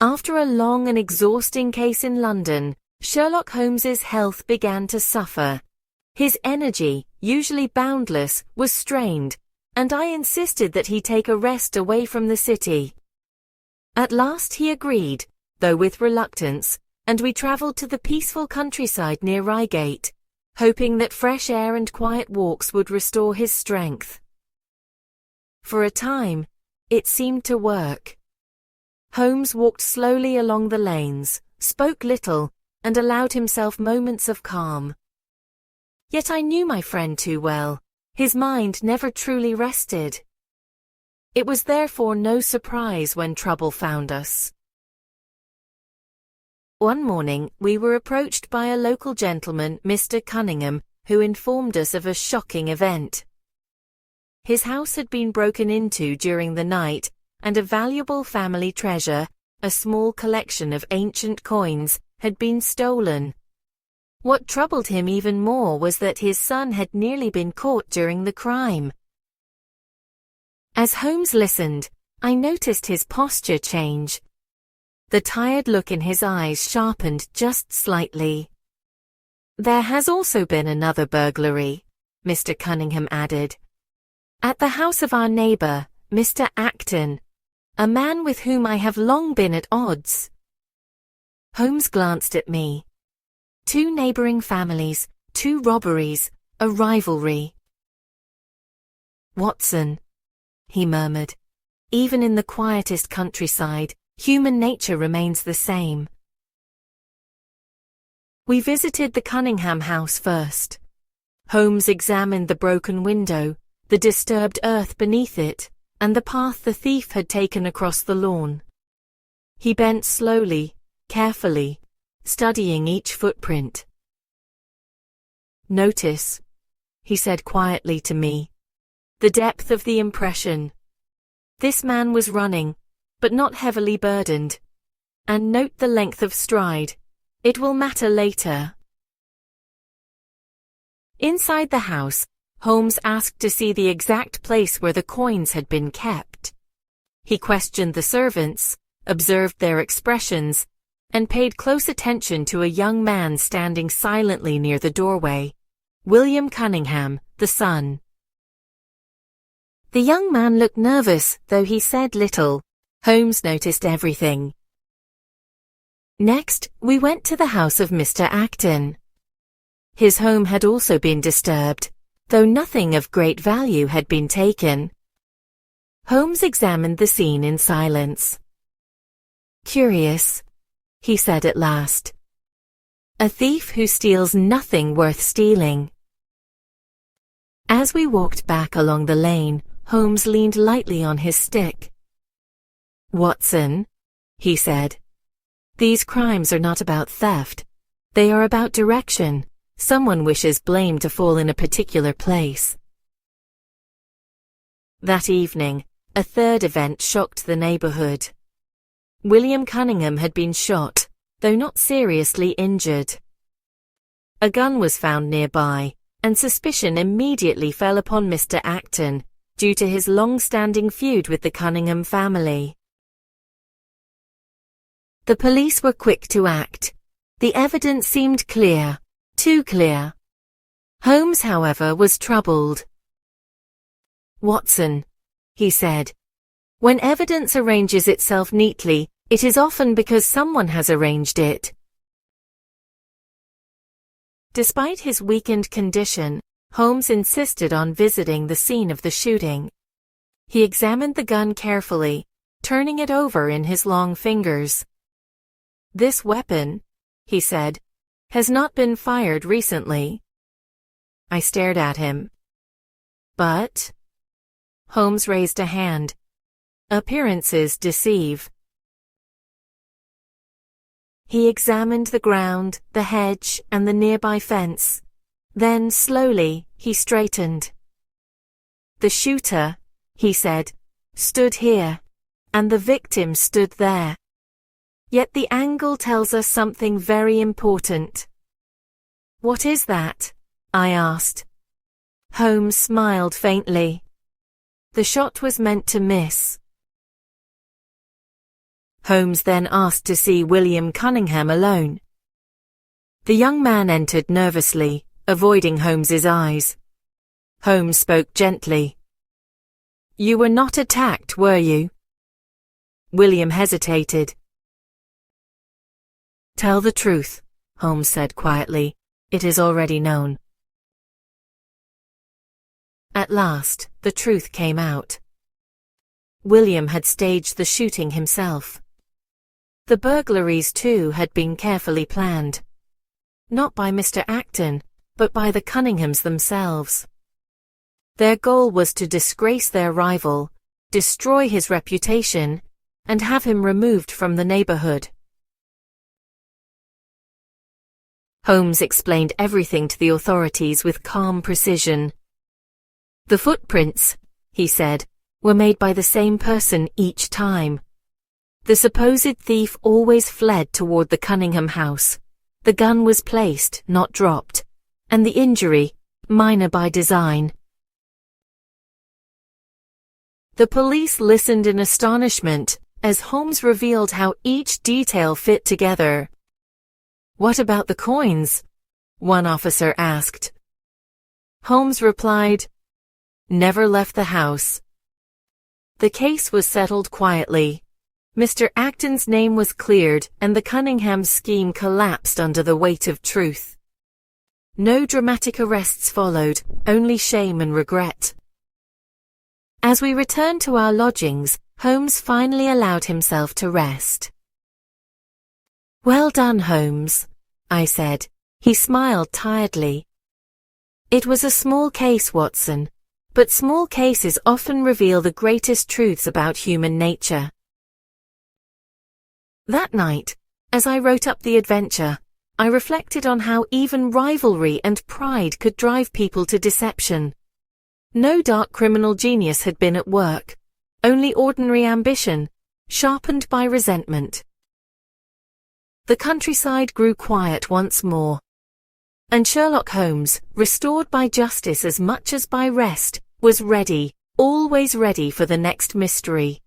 After a long and exhausting case in London, Sherlock Holmes's health began to suffer. His energy, usually boundless, was strained, and I insisted that he take a rest away from the city. At last he agreed, though with reluctance, and we travelled to the peaceful countryside near Reigate, hoping that fresh air and quiet walks would restore his strength. For a time, it seemed to work. Holmes walked slowly along the lanes, spoke little, and allowed himself moments of calm. Yet I knew my friend too well. His mind never truly rested. It was therefore no surprise when trouble found us. One morning, we were approached by a local gentleman, Mr. Cunningham, who informed us of a shocking event. His house had been broken into during the night, and a valuable family treasure, a small collection of ancient coins, had been stolen. What troubled him even more was that his son had nearly been caught during the crime. As Holmes listened, I noticed his posture change. The tired look in his eyes sharpened just slightly. "There has also been another burglary," Mr. Cunningham added. "At the house of our neighbour, Mr. Acton, a man with whom I have long been at odds." Holmes glanced at me. Two neighbouring families, two robberies, a rivalry. "Watson," he murmured, "even in the quietest countryside, human nature remains the same." We visited the Cunningham house first. Holmes examined the broken window, the disturbed earth beneath it, and the path the thief had taken across the lawn. He bent slowly, carefully, studying each footprint. "Notice," he said quietly to me, "the depth of the impression. This man was running, but not heavily burdened. And note the length of stride. It will matter later." Inside the house, Holmes asked to see the exact place where the coins had been kept. He questioned the servants, observed their expressions, and paid close attention to a young man standing silently near the doorway, William Cunningham, the son. The young man looked nervous, though he said little. Holmes noticed everything. Next, we went to the house of Mr. Acton. His home had also been disturbed, though nothing of great value had been taken. Holmes examined the scene in silence. "Curious," he said at last. "A thief who steals nothing worth stealing." As we walked back along the lane, Holmes leaned lightly on his stick. "Watson," he said, "these crimes are not about theft. They are about direction. Someone wishes blame to fall in a particular place." That evening, a third event shocked the neighborhood. William Cunningham had been shot, though not seriously injured. A gun was found nearby, and suspicion immediately fell upon Mr. Acton, due to his long-standing feud with the Cunningham family. The police were quick to act. The evidence seemed clear, too clear. Holmes, however, was troubled. "Watson," he said, "when evidence arranges itself neatly, it is often because someone has arranged it." Despite his weakened condition, Holmes insisted on visiting the scene of the shooting. He examined the gun carefully, turning it over in his long fingers. "This weapon," he said, "has not been fired recently." I stared at him. "But—" Holmes raised a hand. "Appearances deceive." He examined the ground, the hedge, and the nearby fence. Then, slowly, he straightened. "The shooter," he said, "stood here, and the victim stood there. Yet the angle tells us something very important." "What is that?" I asked. Holmes smiled faintly. "The shot was meant to miss." Holmes then asked to see William Cunningham alone. The young man entered nervously, avoiding Holmes's eyes. Holmes spoke gently. "You were not attacked, were you?" William hesitated. "Tell the truth," Holmes said quietly. "It is already known." At last, the truth came out. William had staged the shooting himself. The burglaries, too, had been carefully planned. Not by Mr. Acton, but by the Cunninghams themselves. Their goal was to disgrace their rival, destroy his reputation, and have him removed from the neighborhood. Holmes explained everything to the authorities with calm precision. "The footprints," he said, "were made by the same person each time. The supposed thief always fled toward the Cunningham house. The gun was placed, not dropped, and the injury, minor by design." The police listened in astonishment as Holmes revealed how each detail fit together. "What about the coins?" one officer asked. Holmes replied, "Never left the house." The case was settled quietly. Mr. Acton's name was cleared and the Cunningham scheme collapsed under the weight of truth. No dramatic arrests followed, only shame and regret. As we returned to our lodgings, Holmes finally allowed himself to rest. "Well done, Holmes," I said. He smiled tiredly. "It was a small case, Watson, but small cases often reveal the greatest truths about human nature." That night, as I wrote up the adventure, I reflected on how even rivalry and pride could drive people to deception. No dark criminal genius had been at work, only ordinary ambition, sharpened by resentment. The countryside grew quiet once more. And Sherlock Holmes, restored by justice as much as by rest, was ready, always ready for the next mystery.